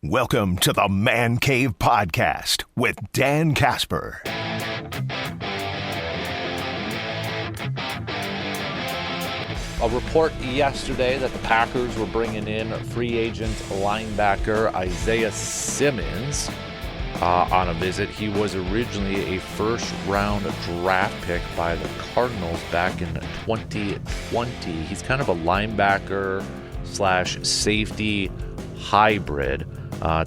Welcome to the Man Cave Podcast with Dan Casper. A report yesterday that the Packers were bringing in free agent linebacker Isaiah Simmons on a visit. He was originally a first-round draft pick by the Cardinals back in 2020. He's kind of a linebacker slash safety hybrid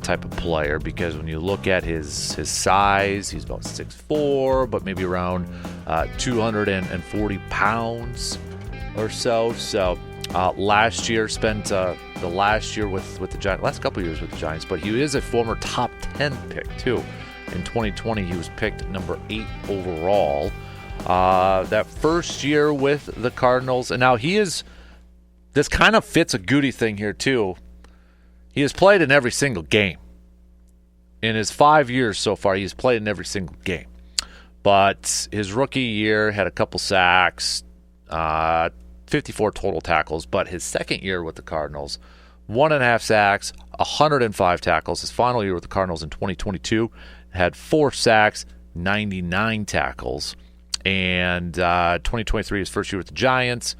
type of player, because when you look at his size, he's about 6'4", but maybe around 240 pounds or so. So last year spent the last year with the Giants, last couple of years with the Giants, but he is a former top 10 pick too. In 2020, he was picked number 8 overall. That first year with the Cardinals, and now this kind of fits a Goody thing here too. He has played in every single game. In his 5 years so far, he has played in every single game. But his rookie year had a couple sacks, 54 total tackles. But his second year with the Cardinals, 1.5 sacks, 105 tackles. His final year with the Cardinals in 2022 had 4 sacks, 99 tackles. And 2023, his first year with the Giants,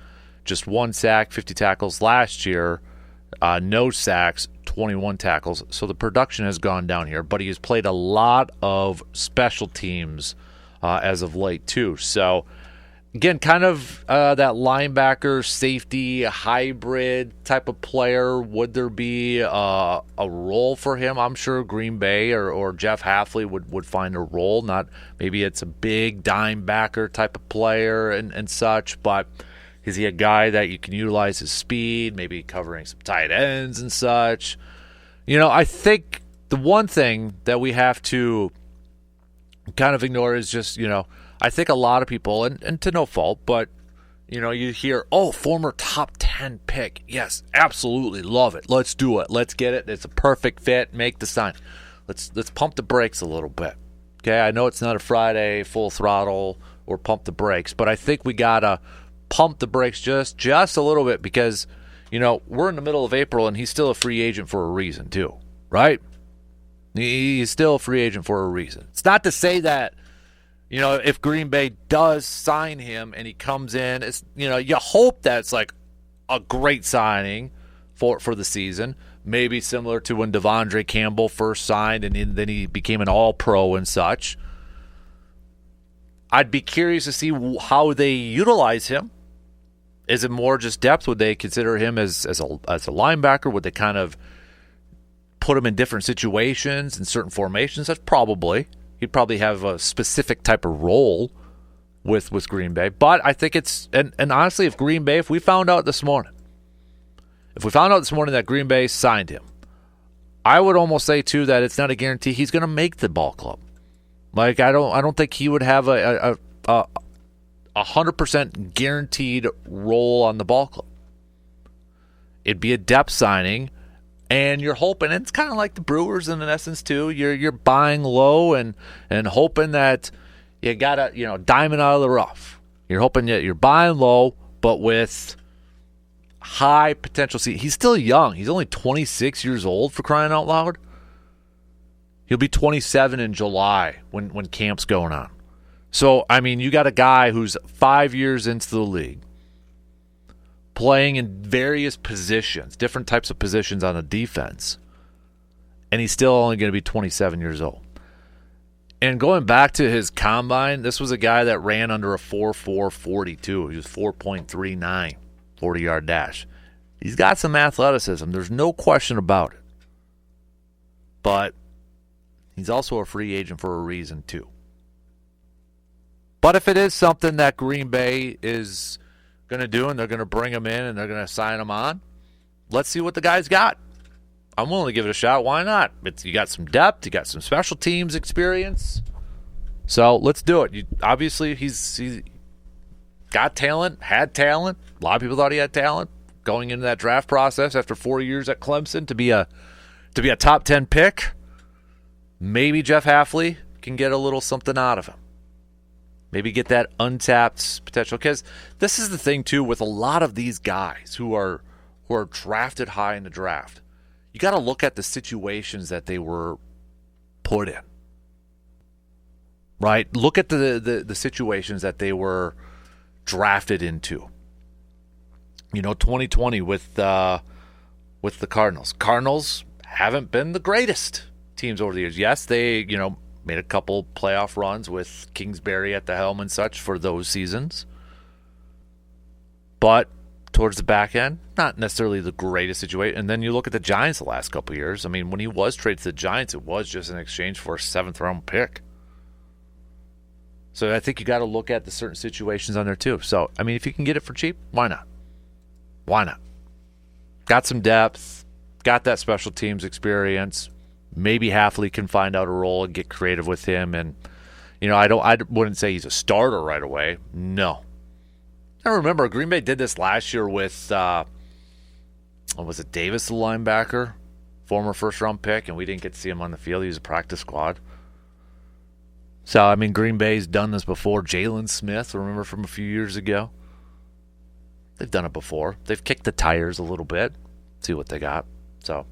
just 1 sack, 50 tackles. Last year, no sacks, 21 tackles. So the production has gone down here, but he has played a lot of special teams as of late too. So again, kind of that linebacker safety hybrid type of player. Would there be a role for him? I'm sure Green Bay or Jeff Hafley would find a role. Not maybe it's a big dime backer type of player and such, but is he a guy that you can utilize his speed, maybe covering some tight ends and such? You know, I think the one thing that we have to kind of ignore is just, I think a lot of people, and to no fault, but, you hear, former top 10 pick. Yes, absolutely love it. Let's do it. Let's get it. It's a perfect fit. Make the sign. Let's pump the brakes a little bit. Okay, I know it's not a Friday full throttle or pump the brakes, but I think we got to pump the brakes just a little bit, because we're in the middle of April and he's still a free agent for a reason too, right? He's still a free agent for a reason. It's not to say that if Green Bay does sign him and he comes in, it's you hope that it's like a great signing for the season, maybe similar to when Devondre Campbell first signed and then he became an all-pro and such. I'd be curious to see how they utilize him. Is it more just depth? Would they consider him as a linebacker? Would they kind of put him in different situations and certain formations? That's probably. He'd probably have a specific type of role with Green Bay. But I think it's, and honestly, if we found out this morning that Green Bay signed him, I would almost say too that it's not a guarantee he's going to make the ball club. Like, I don't think he would have a 100% guaranteed role on the ball club. It'd be a depth signing, and you're hoping, and it's kind of like the Brewers in essence too. You're buying low and hoping that you got a diamond out of the rough. You're hoping that you're buying low, but with high potential. See, he's still young. He's only 26 years old, for crying out loud. He'll be 27 in July when camp's going on. So, I mean, you got a guy who's 5 years into the league, playing in various positions, different types of positions on the defense, and he's still only going to be 27 years old. And going back to his combine, this was a guy that ran under a 4.4 42. He was 4.39 40-yard dash. He's got some athleticism. There's no question about it. But he's also a free agent for a reason too. But if it is something that Green Bay is going to do and they're going to bring him in and they're going to sign him on, let's see what the guy's got. I'm willing to give it a shot. Why not? You got some depth. You got some special teams experience. So let's do it. Obviously, he's got talent, had talent. A lot of people thought he had talent going into that draft process after 4 years at Clemson to be a top 10 pick. Maybe Jeff Hafley can get a little something out of him. Maybe get that untapped potential. Because this is the thing, too, with a lot of these guys who are drafted high in the draft. you got to look at the situations that they were put in. Right? Look at the situations that they were drafted into. 2020 with the Cardinals. Cardinals haven't been the greatest teams over the years. Yes, they, made a couple playoff runs with Kingsbury at the helm and such for those seasons. But towards the back end, not necessarily the greatest situation. And then you look at the Giants the last couple of years. I mean, when he was traded to the Giants, it was just in exchange for a 7th-round pick. So I think you got to look at the certain situations on there too. So, I mean, if you can get it for cheap, why not? Why not? Got some depth, got that special teams experience. Maybe Halfley can find out a role and get creative with him. And, I wouldn't say he's a starter right away. No. I remember Green Bay did this last year with, was it Davis, the linebacker? Former first-round pick, and we didn't get to see him on the field. He was a practice squad. So, I mean, Green Bay's done this before. Jalen Smith, remember from a few years ago? They've done it before. They've kicked the tires a little bit. See what they got. So,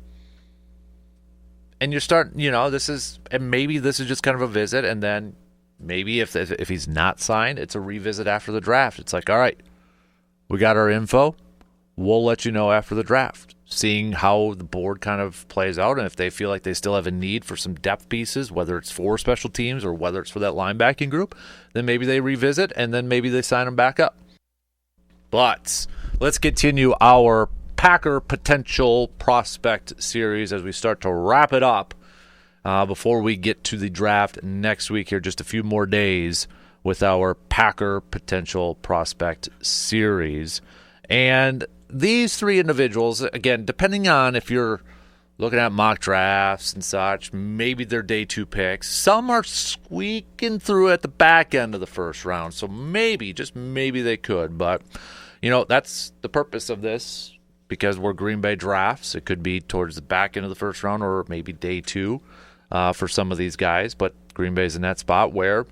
and you're starting, maybe this is just kind of a visit, and then maybe if he's not signed, it's a revisit after the draft. It's like, all right, we got our info. We'll let you know after the draft. Seeing how the board kind of plays out, and if they feel like they still have a need for some depth pieces, whether it's for special teams or whether it's for that linebacking group, then maybe they revisit, and then maybe they sign them back up. But let's continue our Packer potential prospect series as we start to wrap it up before we get to the draft next week here, just a few more days with our Packer potential prospect series. And these three individuals, again, depending on if you're looking at mock drafts and such, maybe they're day 2 picks. Some are squeaking through at the back end of the first round, so maybe, just maybe they could. But, that's the purpose of this, because we're Green Bay drafts. It could be towards the back end of the first round or maybe day 2 for some of these guys. But Green Bay's in that spot where,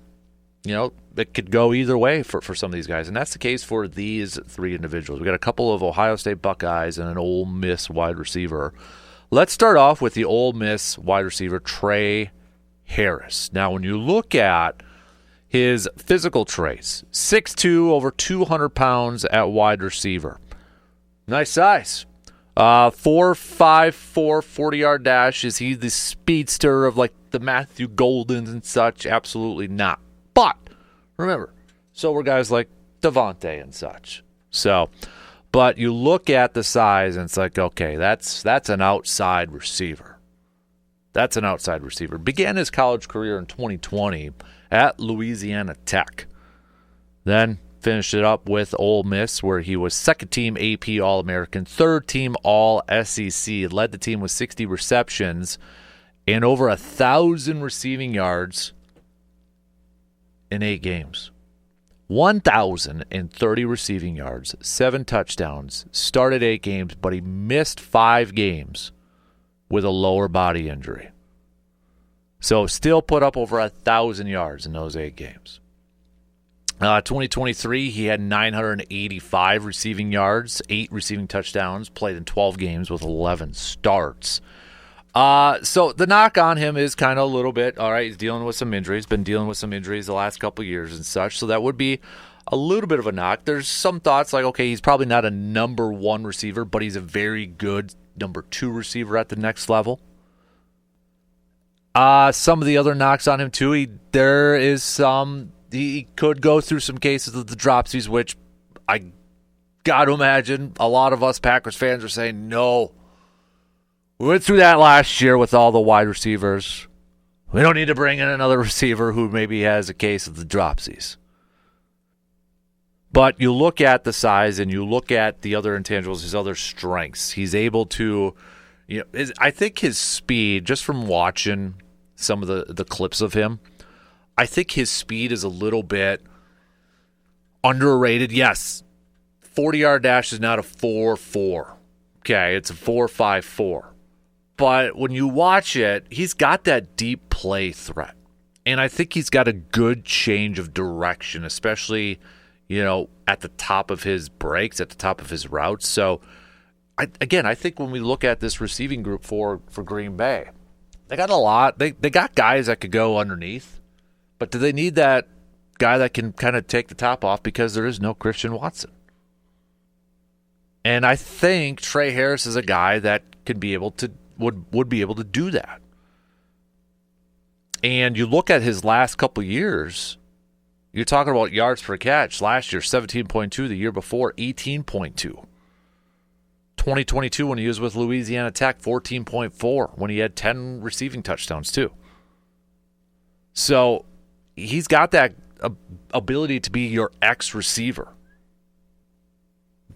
it could go either way for some of these guys. And that's the case for these three individuals. We got a couple of Ohio State Buckeyes and an Ole Miss wide receiver. Let's start off with the Ole Miss wide receiver, Tre Harris. Now, when you look at his physical traits, 6'2", over 200 pounds at wide receiver. Nice size. 4.54, 40-yard dash. Is he the speedster of like the Matthew Goldens and such? Absolutely not. But remember, so were guys like Devontae and such. So, but you look at the size and it's like, okay, that's an outside receiver. That's an outside receiver. Began his college career in 2020 at Louisiana Tech. Then finished it up with Ole Miss, where he was second-team AP All-American, third-team All-SEC, led the team with 60 receptions and over 1,000 receiving yards in 8 games. 1,030 receiving yards, 7 touchdowns, started 8 games, but he missed 5 games with a lower body injury. So still put up over 1,000 yards in those 8 games. 2023, he had 985 receiving yards, 8 receiving touchdowns, played in 12 games with 11 starts. So the knock on him is kind of a little bit, all right, he's dealing with some injuries, been dealing with some injuries the last couple of years and such, so that would be a little bit of a knock. There's some thoughts like, okay, he's probably not a number 1 receiver, but he's a very good number 2 receiver at the next level. Some of the other knocks on him too, he could go through some cases of the dropsies, which I got to imagine a lot of us Packers fans are saying, no. We went through that last year with all the wide receivers. We don't need to bring in another receiver who maybe has a case of the dropsies. But you look at the size and you look at the other intangibles, his other strengths. He's able to, I think his speed, just from watching some of the clips of him, I think his speed is a little bit underrated. Yes, 40-yard dash is not a 4.4. Okay, it's a 4.54. But when you watch it, he's got that deep play threat. And I think he's got a good change of direction, especially, at the top of his breaks, at the top of his routes. So I think when we look at this receiving group for Green Bay, they got a lot. They got guys that could go underneath, but do they need that guy that can kind of take the top off because there is no Christian Watson? And I think Tre Harris is a guy that could be able to would be able to do that. And you look at his last couple years, you're talking about yards per catch. Last year, 17.2. The year before, 18.2. 2022, when he was with Louisiana Tech, 14.4. When he had 10 receiving touchdowns, too. So he's got that ability to be your X receiver.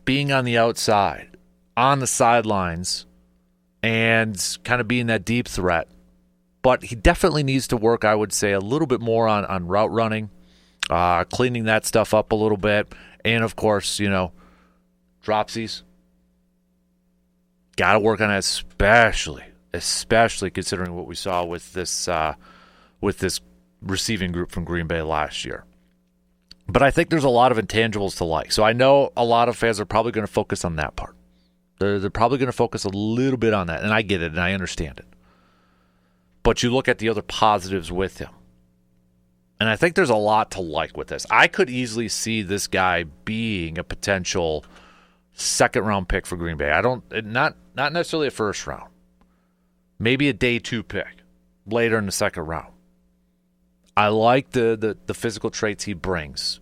Being on the outside, on the sidelines, and kind of being that deep threat. But he definitely needs to work, I would say, a little bit more on route running, cleaning that stuff up a little bit. And, of course, dropsies. Got to work on that, especially considering what we saw with this receiving group from Green Bay last year. But I think there's a lot of intangibles to like. So I know a lot of fans are probably going to focus on that part. They're probably going to focus a little bit on that, and I get it, and I understand it. But you look at the other positives with him. And I think there's a lot to like with this. I could easily see this guy being a potential second-round pick for Green Bay. Not necessarily a first round. Maybe a day 2 pick later in the second round. I like the physical traits he brings.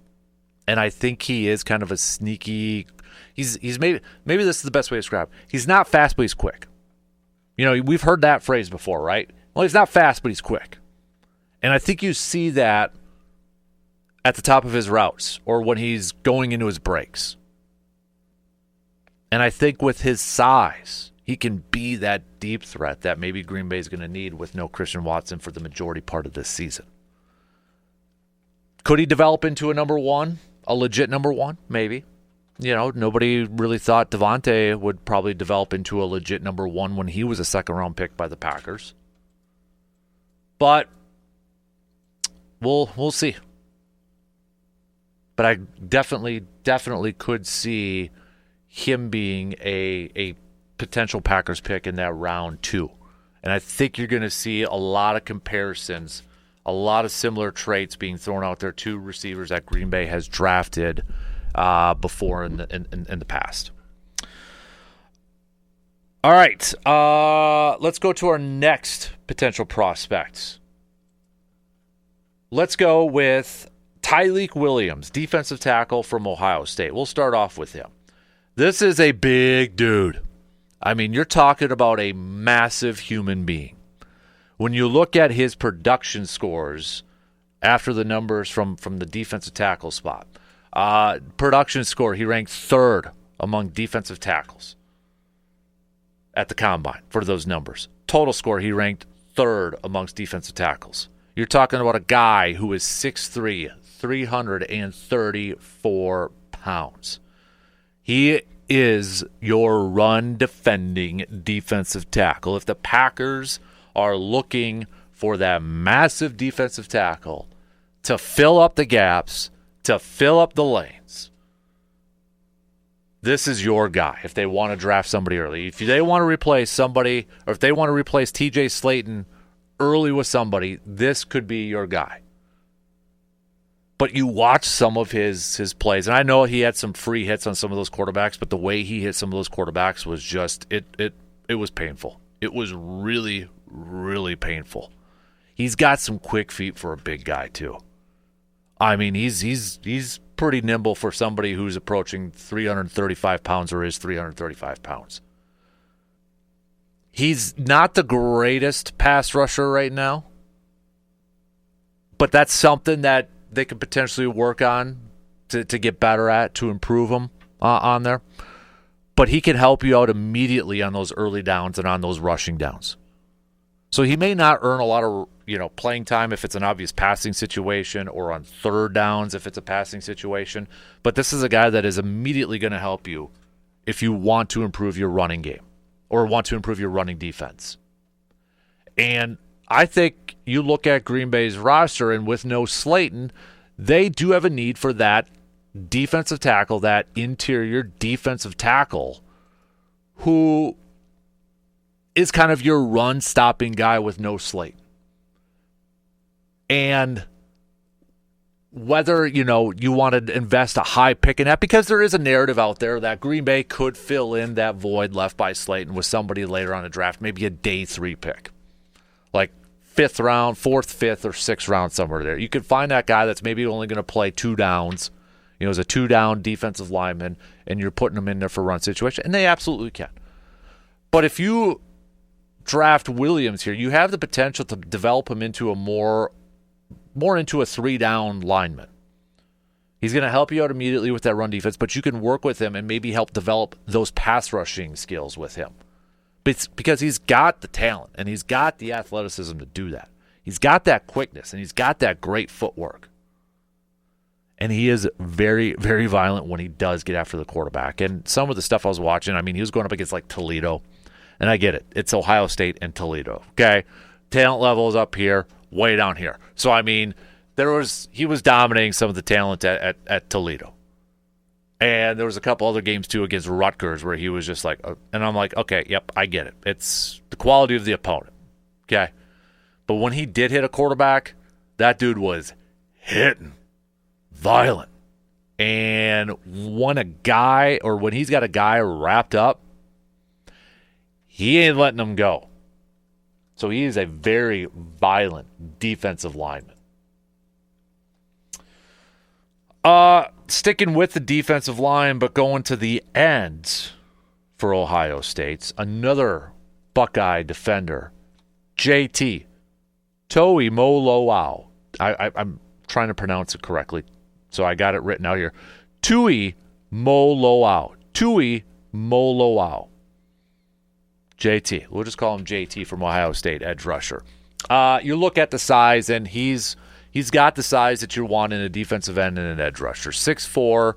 And I think he is kind of a sneaky. He's maybe this is the best way to describe it. He's not fast, but he's quick. We've heard that phrase before, right? Well, he's not fast, but he's quick. And I think you see that at the top of his routes or when he's going into his breaks. And I think with his size, he can be that deep threat that maybe Green Bay is going to need with no Christian Watson for the majority part of this season. Could he develop into a number one, a legit number one? Maybe. Nobody really thought Devontae would probably develop into a legit number one when he was a second-round pick by the Packers. But we'll see. But I definitely could see him being a potential Packers pick in that round 2. And I think you're going to see a lot of comparisons, a lot of similar traits being thrown out there to receivers that Green Bay has drafted before in the past. All right, let's go to our next potential prospects. Let's go with Tyleik Williams, defensive tackle from Ohio State. We'll start off with him. This is a big dude. I mean, you're talking about a massive human being. When you look at his production scores after the numbers from the defensive tackle spot, production score, he ranked 3rd among defensive tackles at the combine for those numbers. Total score, he ranked 3rd amongst defensive tackles. You're talking about a guy who is 6'3", 334 pounds. He is your run-defending defensive tackle. If the Packers are looking for that massive defensive tackle to fill up the gaps, to fill up the lanes, this is your guy if they want to draft somebody early. If they want to replace somebody, or if they want to replace TJ Slayton early with somebody, this could be your guy. But you watch some of his plays, and I know he had some free hits on some of those quarterbacks, but the way he hit some of those quarterbacks was just it was painful. It was really, really painful. He's got some quick feet for a big guy too. I mean, he's pretty nimble for somebody who's approaching 335 pounds or is 335 pounds. He's not the greatest pass rusher right now, but that's something that they could potentially work on to get better at, to improve him on there. But he can help you out immediately on those early downs and on those rushing downs. So he may not earn a lot of playing time if it's an obvious passing situation or on 3rd downs if it's a passing situation. But this is a guy that is immediately going to help you if you want to improve your running game or want to improve your running defense. And I think you look at Green Bay's roster, and with no Slayton, they do have a need for that defensive tackle, that interior defensive tackle, who is kind of your run-stopping guy with no slate. And whether, you want to invest a high pick in that, because there is a narrative out there that Green Bay could fill in that void left by Slayton with somebody later on a draft, maybe a day 3 pick. Like 5th round, 4th, 5th, or 6th round, somewhere there. You could find that guy that's maybe only going to play 2 downs, as a 2-down defensive lineman, and you're putting him in there for run situation, and they absolutely can. But if you draft Williams here, you have the potential to develop him into more into a 3-down lineman. He's going to help you out immediately with that run defense, but you can work with him and maybe help develop those pass rushing skills with him. Because he's got the talent and he's got the athleticism to do that. He's got that quickness and he's got that great footwork. And he is very, very violent when he does get after the quarterback. And some of the stuff I was watching, he was going up against like Toledo. And I get it. It's Ohio State and Toledo. Okay? Talent level is up here, way down here. So, he was dominating some of the talent at Toledo. And there was a couple other games, too, against Rutgers where he was just like, and I'm like, okay, yep, I get it. It's the quality of the opponent. Okay? But when he did hit a quarterback, that dude was hitting. Violent. And when he's got a guy wrapped up, he ain't letting him go. So he is a very violent defensive lineman. Sticking with the defensive line, but going to the ends for Ohio State's another Buckeye defender, JT Tuimoloau. I'm trying to pronounce it correctly, so I got it written out here. Tuimoloau. JT. We'll just call him JT from Ohio State, edge rusher. You look at the size, and he's got the size that you want in a defensive end and an edge rusher. 6'4",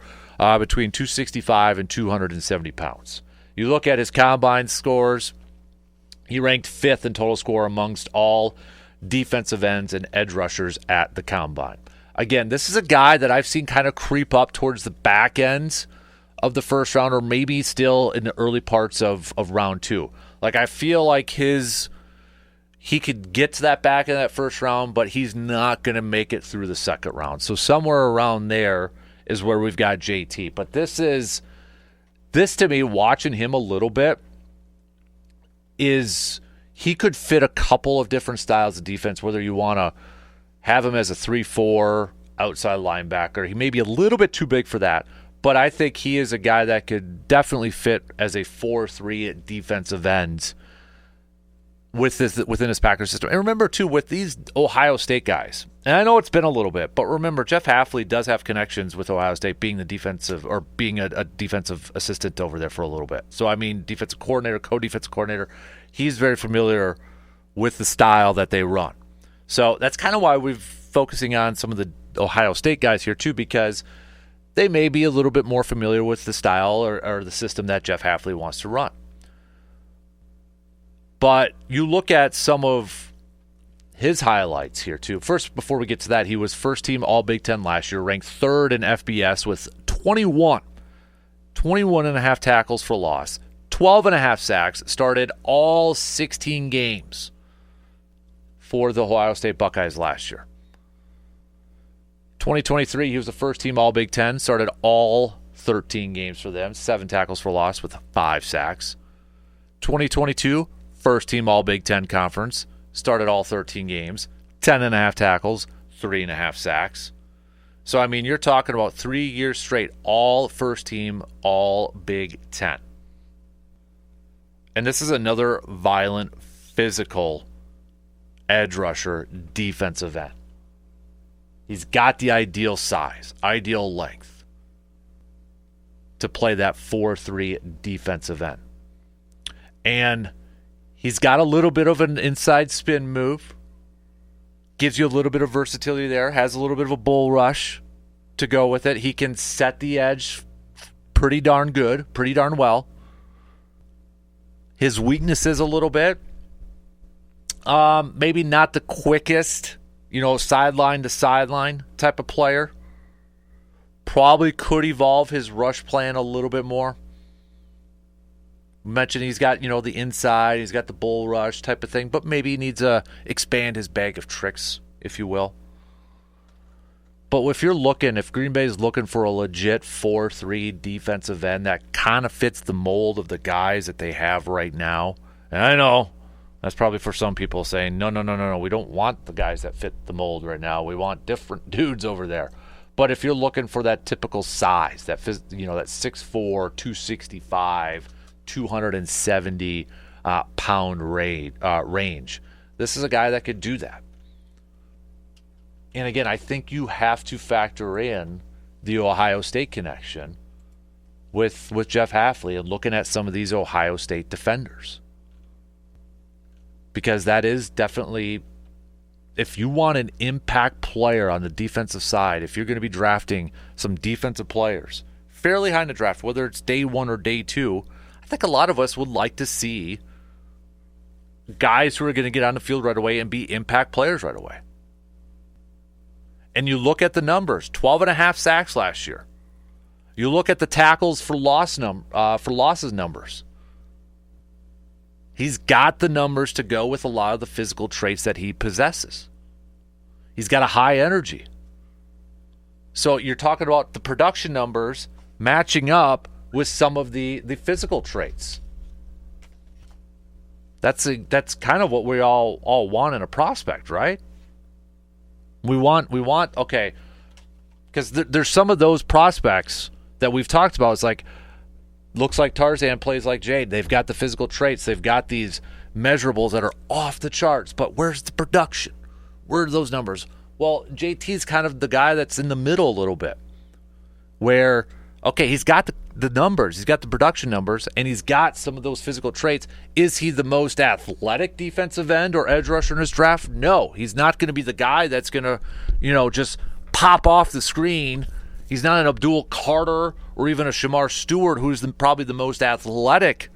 between 265 and 270 pounds. You look at his combine scores, he ranked 5th in total score amongst all defensive ends and edge rushers at the combine. Again, this is a guy that I've seen kind of creep up towards the back ends of the first round, or maybe still in the early parts of round 2. Like, I feel like he could get to that back in that first round, but he's not going to make it through the second round. So somewhere around there is where we've got JT. But this to me, watching him a little bit, is he could fit a couple of different styles of defense, whether you want to have him as a 3-4 outside linebacker. He may be a little bit too big for that, but I think he is a guy that could definitely fit as a 4-3 defensive end within his Packers system. And remember, too, with these Ohio State guys, and I know it's been a little bit, but remember, Jeff Hafley does have connections with Ohio State, being a defensive assistant over there for a little bit. So, defensive coordinator, co-defensive coordinator, he's very familiar with the style that they run. So that's kind of why we're focusing on some of the Ohio State guys here, too, because they may be a little bit more familiar with the style or the system that Jeff Hafley wants to run. But you look at some of his highlights here, too. First, before we get to that, he was first-team All-Big Ten last year, ranked 3rd in FBS with 21 and a half tackles for loss, 12 and a half sacks, started all 16 games for the Ohio State Buckeyes last year. 2023, he was the first-team All-Big Ten, started all 13 games for them, 7 tackles for loss with 5 sacks. 2022, first-team All-Big Ten Conference, started all 13 games, 10 and a half tackles, 3 and a half sacks. So, you're talking about 3 years straight, all first-team, all Big Ten. And this is another violent, physical edge rusher, defensive end. He's got the ideal size, ideal length to play that 4-3 defensive end. And he's got a little bit of an inside spin move. Gives you a little bit of versatility there. Has a little bit of a bull rush to go with it. He can set the edge pretty darn good, pretty darn well. His weaknesses a little bit. Maybe not the quickest, sideline to sideline type of player. Probably could evolve his rush plan a little bit more. mentioned he's got, the inside, he's got the bull rush type of thing, but maybe he needs to expand his bag of tricks, if you will. But if Green Bay is looking for a legit 4-3 defensive end that kind of fits the mold of the guys that they have right now, and I know that's probably for some people saying, no, we don't want the guys that fit the mold right now. We want different dudes over there. But if you're looking for that typical size, that 6'4", 265, 270 pound range, this is a guy that could do that. And again, I think you have to factor in the Ohio State connection with Jeff Hafley and looking at some of these Ohio State defenders. Because that is definitely, if you want an impact player on the defensive side, if you're going to be drafting some defensive players fairly high in the draft, whether it's day 1 or day 2, I think a lot of us would like to see guys who are going to get on the field right away and be impact players right away. And you look at the numbers, 12.5 sacks last year. You look at the tackles for losses numbers. He's got the numbers to go with a lot of the physical traits that he possesses. He's got a high energy. So you're talking about the production numbers matching up with some of the physical traits. That's kind of what we all want in a prospect, right? We want okay, because there's some of those prospects that we've talked about. It's like, looks like Tarzan, plays like Jade. They've got the physical traits. They've got these measurables that are off the charts. But where's the production? Where are those numbers? Well, JT's kind of the guy that's in the middle a little bit. Where, okay, he's got the numbers. He's got the production numbers, and he's got some of those physical traits. Is he the most athletic defensive end or edge rusher in his draft? No. He's not going to be the guy that's going to, just pop off the screen. He's not an Abdul Carter or even a Shamar Stewart, who's probably the most athletic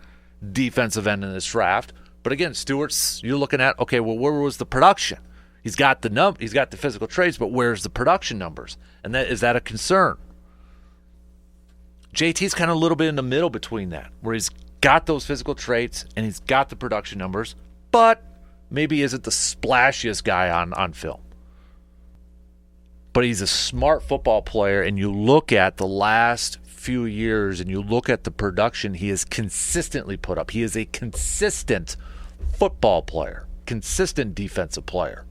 defensive end in this draft. But again, Stewart's, you're looking at, okay, well, where was the production? He's got the physical traits, but where's the production numbers? And is that a concern? JT's kind of a little bit in the middle between that, where he's got those physical traits and he's got the production numbers, but maybe isn't the splashiest guy on film. But he's a smart football player, and you look at the last few years and you look at the production he has consistently put up. He is a consistent football player, consistent defensive player.